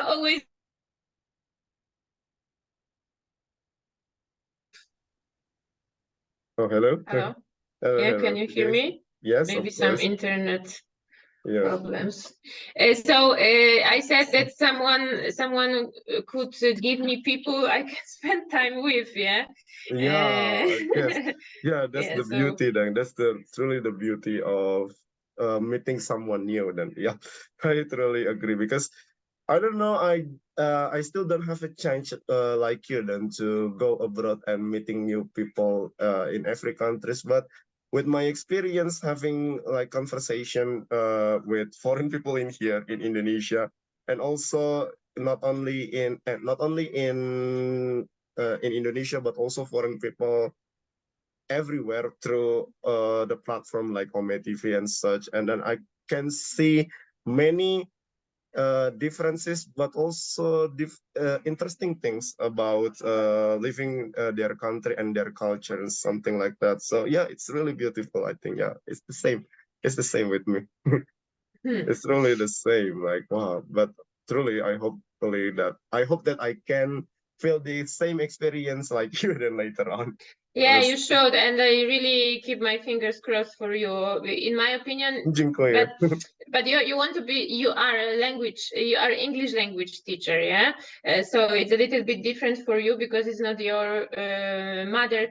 always Oh, hello. Hello. Hello, Yeah, hello. can you hear Okay. me? Yes, Maybe of some course. internet Yeah. problems. So I said that someone could give me people I can spend time with. Yeah. Yeah, yes. Yeah, that's Yeah. the So beauty then. That's the truly the beauty of meeting someone new then. Yeah, I truly agree because I don't know, I still don't have a chance like you then to go abroad and meeting new people in every countries, but with my experience having like conversation with foreign people in here in Indonesia, and also not only in Indonesia, but also foreign people everywhere through the platform like Ome TV and such. And then I can see many differences, but also interesting things about living their country and their culture and something like that. So yeah, it's really beautiful. I think yeah, it's the same. It's the same with me. It's really the same. Like wow, but truly, I hope that I can feel the same experience like you then later on. yeah, you should, and I really keep my fingers crossed for you. In my opinion, Dziękuję. but you want to be, you are English language teacher, yeah. So it's a little bit different for you because it's not your mother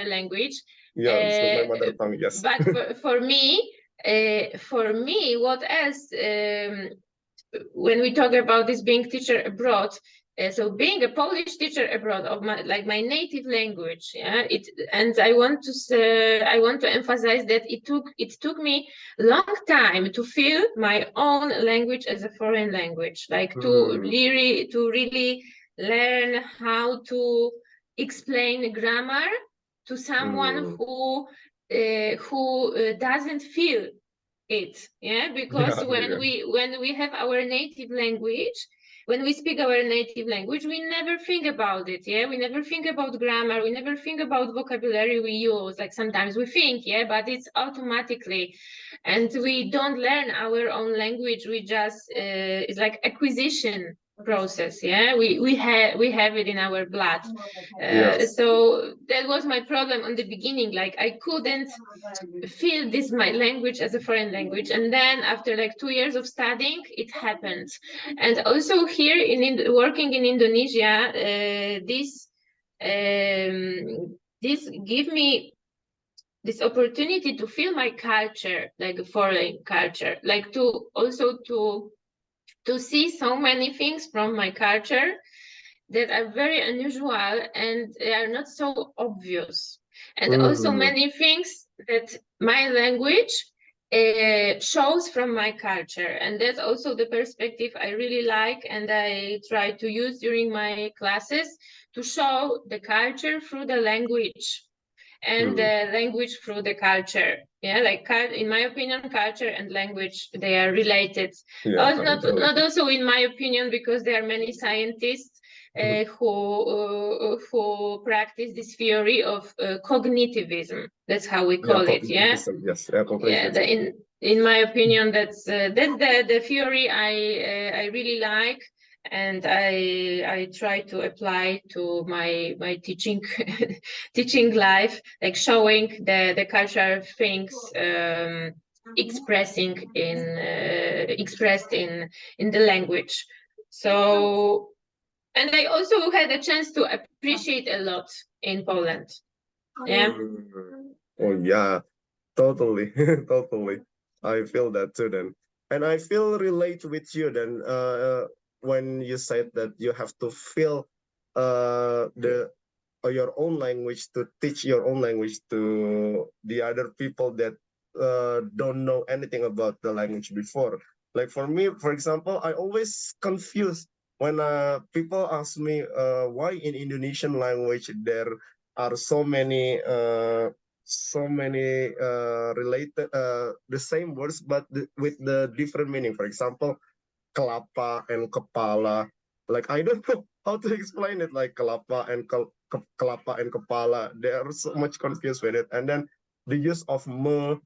language. Yeah, it's not my mother tongue. Yes. But for me, what else? When we talk about this being teacher abroad, so being a Polish teacher abroad of my native language, yeah, and I want to emphasize that it took me long time to feel my own language as a foreign language, like to really learn how to explain grammar to someone who doesn't feel it, yeah, because when we have our native language, when we speak our native language, we never think about it, yeah, we never think about grammar, we never think about vocabulary we use, like sometimes we think, yeah, but it's automatically, and we don't learn our own language, we just it's like acquisition process, yeah, we have it in our blood. So that was my problem on the beginning, like I couldn't feel this my language as a foreign language, and then after like 2 years of studying it happened. And also here working in Indonesia, this give me this opportunity to feel my culture, like a foreign culture, like to also to see so many things from my culture that are very unusual and they are not so obvious, and also many things that my language shows from my culture, and that's also the perspective I really like and I try to use during my classes, to show the culture through the language and the language through the culture, yeah, like in my opinion culture and language, they are related. Not also in my opinion, because there are many scientists who practice this theory of cognitivism. That's how we call it, yeah. Yes, Yeah, in my opinion, that's the theory I really like, and I try to apply to my teaching teaching life, like showing the cultural things expressed in the language. So, and I also had a chance to appreciate a lot in Poland. Yeah. Oh yeah, totally, totally. I feel that too then. And I feel relate with you then when you said that you have to feel the your own language to teach your own language to the other people that don't know anything about the language before. Like for me, for example, I always confused when people ask me why in Indonesian language there are so many related the same words but with the different meaning. For example, kelapa and kepala. Like I don't know how to explain it. Like kelapa and kelapa and kepala. They are so much confused with it. And then the use of me,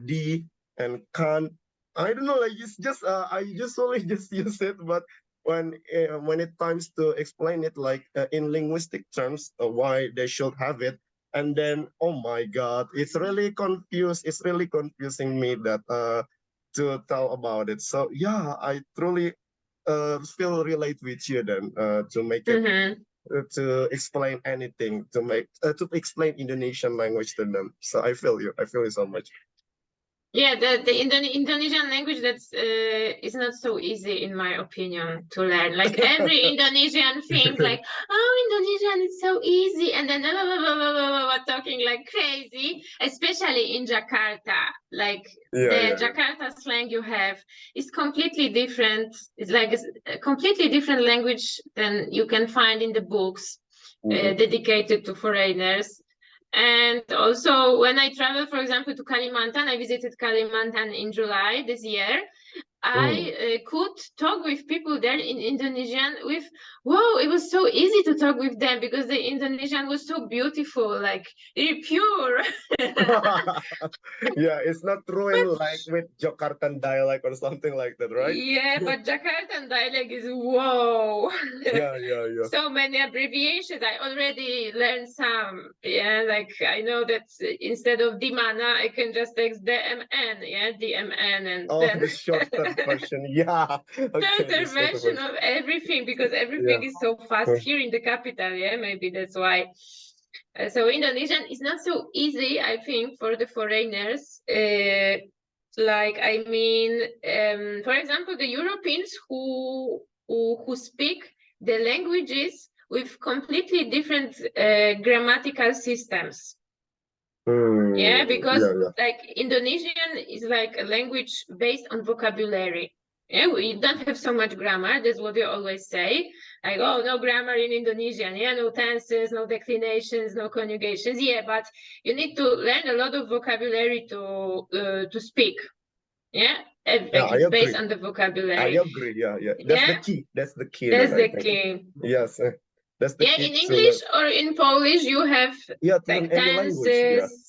di, and kan. I don't know. Like it's just I usually just use it, but when it comes to explain it like in linguistic terms, why they should have it, and then oh my God, it's really confusing me that to tell about it. So yeah, I truly feel relate with you then to make it to explain anything to explain Indonesian language to them. So I feel you so much. Yeah, the Indonesian language that's is not so easy in my opinion to learn. Like every Indonesian thinks like, oh, Indonesian is so easy, and then talking like crazy, especially in Jakarta. Like the Jakarta slang you have is completely different. It's like a completely different language than you can find in the books dedicated to foreigners. And also, when I travel, for example, to Kalimantan, I visited Kalimantan in July this year. I could talk with people there in Indonesian with, wow, it was so easy to talk with them because the Indonesian was so beautiful, like really pure. Yeah, it's not ruined like with Jakartan dialect or something like that, right? Yeah, but Jakartan dialect is whoa. Yeah. So many abbreviations. I already learned some. Yeah, like I know that instead of Dimana, I can just text DMN. Yeah, DMN, and then the shorter version. Yeah. Okay, shorter version of everything because everything is so fast here in the capital. Yeah, maybe that's why. So Indonesian is not so easy, I think, for the foreigners. Like I mean, for example, the Europeans who speak the languages with completely different grammatical systems. Yeah, because like Indonesian is like a language based on vocabulary. Yeah, we don't have so much grammar. That's what we always say. Like, oh, no grammar in Indonesian. Yeah, no tenses, no declinations, no conjugations. Yeah, but you need to learn a lot of vocabulary to speak. Yeah, like it's based on the vocabulary. I agree. Yeah. That's the key. That's the key. That's the key. Yes. That's the key in English or in Polish, you have like tenses,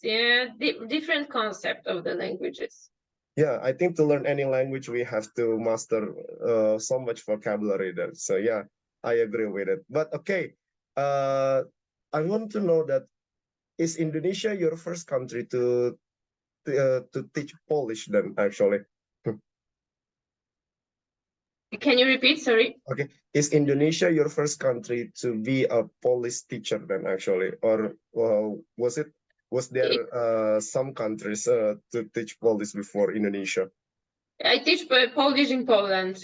different concept of the languages. Yeah, I think to learn any language, we have to master so much vocabulary then. So yeah, I agree with it. But okay, I want to know that is Indonesia your first country to teach Polish then actually? Can you repeat? Sorry. Okay, is Indonesia your first country to be a Polish teacher then actually, or was there some countries to teach Polish before Indonesia? I teach Polish in Poland.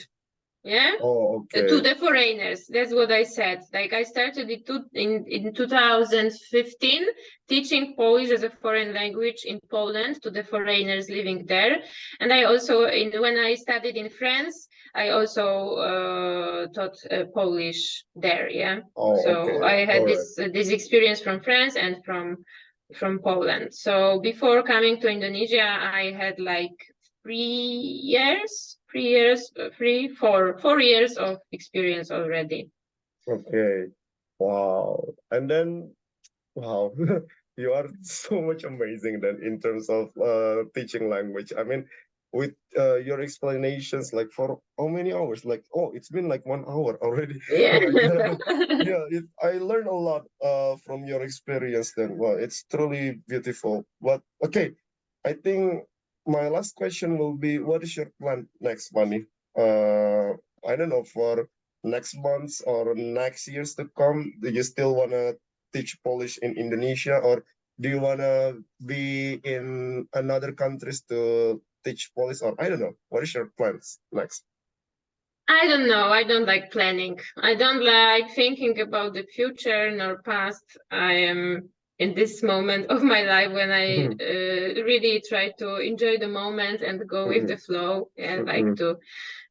Yeah. Oh, okay. To the foreigners. That's what I said. Like I started in 2015 teaching Polish as a foreign language in Poland to the foreigners living there. And I also, when I studied in France, I also taught Polish there. Yeah. Oh, so okay. I had this experience from France and from Poland. So before coming to Indonesia, I had like 4 years of experience already. Okay. Wow. And then, wow, you are so much amazing then in terms of teaching language. I mean, with your explanations, like for how many hours? Like, oh, it's been like 1 hour already. Yeah. I learned a lot from your experience then. Well, it's truly beautiful. But okay, I think my last question will be, what is your plan next, Manny? I don't know, for next months or next years to come, do you still want to teach Polish in Indonesia, or do you want to be in another countries to teach Polish, or I don't know, what is your plans next? I don't know. I don't like planning. I don't like thinking about the future nor past. I am in this moment of my life when I really try to enjoy the moment and go with the flow. Yeah, like to,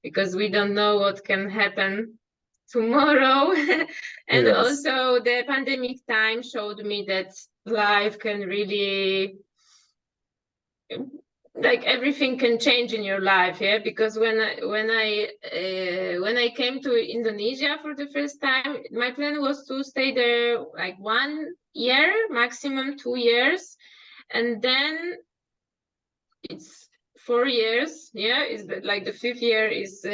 because we don't know what can happen tomorrow. And also the pandemic time showed me that life can really, like everything can change in your life. Yeah, because when I came to Indonesia for the first time, my plan was to stay there like 1 year, maximum 2 years, and then it's 4 years. Yeah, is like the fifth year is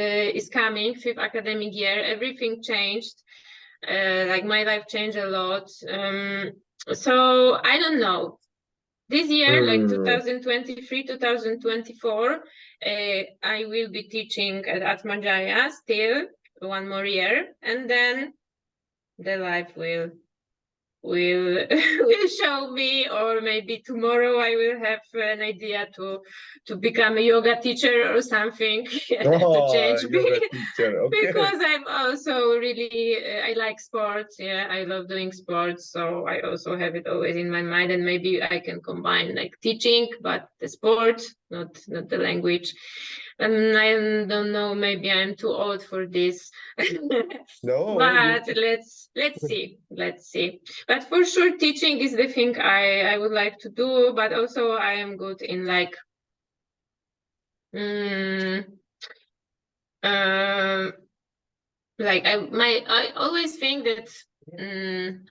coming, fifth academic year. Everything changed. Like my life changed a lot. So I don't know. This year, like 2023, 2024, I will be teaching at Atmajaya still 1 more year, and then the life will will show me, or maybe tomorrow I will have an idea to become a yoga teacher or something to change me. Yoga teacher, okay. Because I'm also really I like sports. Yeah, I love doing sports, so I also have it always in my mind, and maybe I can combine like teaching but the sport, not the language. And I don't know, maybe I'm too old for this. No, But let's see. But for sure, teaching is the thing I would like to do. But also, I am good in like, I always think that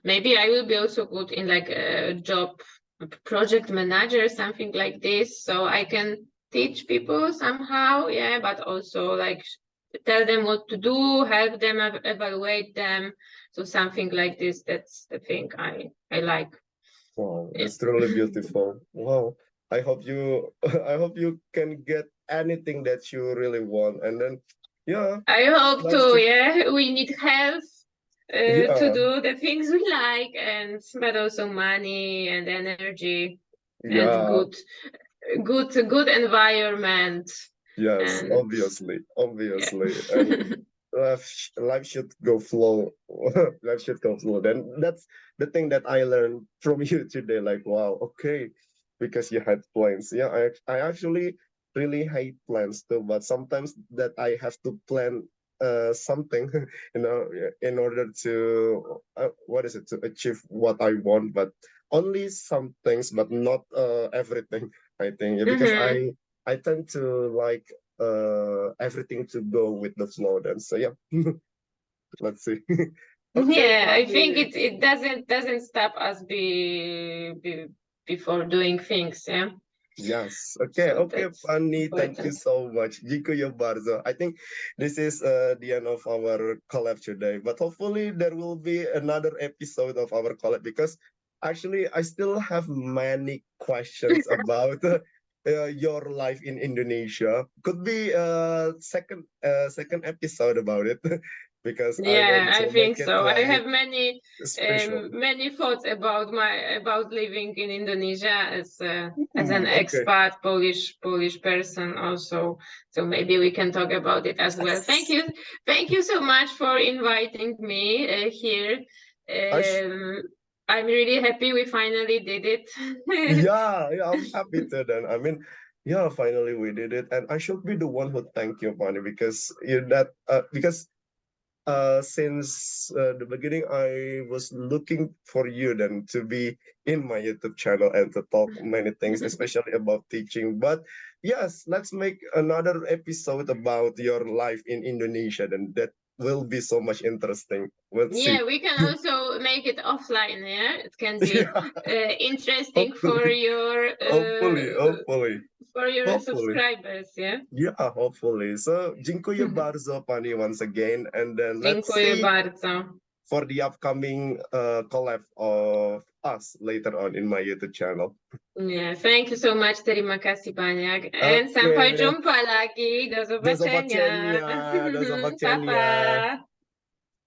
maybe I will be also good in like a job, project manager, something like this, so I can teach people somehow. Yeah, but also like tell them what to do, help them evaluate them. So something like this. That's the thing I like. Wow, that's truly beautiful. Wow. I hope you I hope you can get anything that you really want. And then yeah, I hope life to. should, Yeah, we need health to yeah, do the things we like, and but also money and energy and yeah, good environment. yes, And yeah. obviously. And life should go flow. Life should go flow. Then that's the thing that I learned from you today. Like, wow, okay, because you had plans. Yeah, I actually really hate plans too, but sometimes that I have to plan something, in order to what is it, to achieve what I want, but only some things, but not everything. I think, yeah, because Mhm. I tend to like everything to go with the flow then. So yeah, let's see. Okay, Yeah, I think Pani. it doesn't stop us before doing things. Yeah, Yes. Okay. so Okay, that's Pani. Thank you important. so much. Dziękuję bardzo. I think this is the end of our collab today. But hopefully there will be another episode of our collab, because actually I still have many questions about your life in Indonesia. Could be a second episode about it, because I Yeah, want I to think make it so. I like have many special. many thoughts about living in Indonesia as an Okay. expat Polish person also. So maybe we can talk about it as well. Yes. Thank you so much for inviting me here. I sh- Um, I'm really happy we finally did it. yeah, I'm happy to then. I mean, yeah, finally we did it, and I should be the one who thank you, Pani, because since the beginning I was looking for you then to be in my YouTube channel and to talk many things, especially about teaching. But yes, let's make another episode about your life in Indonesia. Then that will be so much interesting. We'll see. Yeah, we can also make it offline. Yeah, it can be Yeah, interesting hopefully, hopefully, for your hopefully. subscribers. Yeah. Yeah, hopefully. So, dziękuję bardzo, Pani, once again. And then let's Dziękuję see bardzo. for the upcoming collab of us later on in my YouTube channel. Yeah, thank you so much. Terima kasih banyak. And sampai Okay. jumpa lagi. Do Do zobaczenia. zobaczenia. Do zobaczenia. Papa.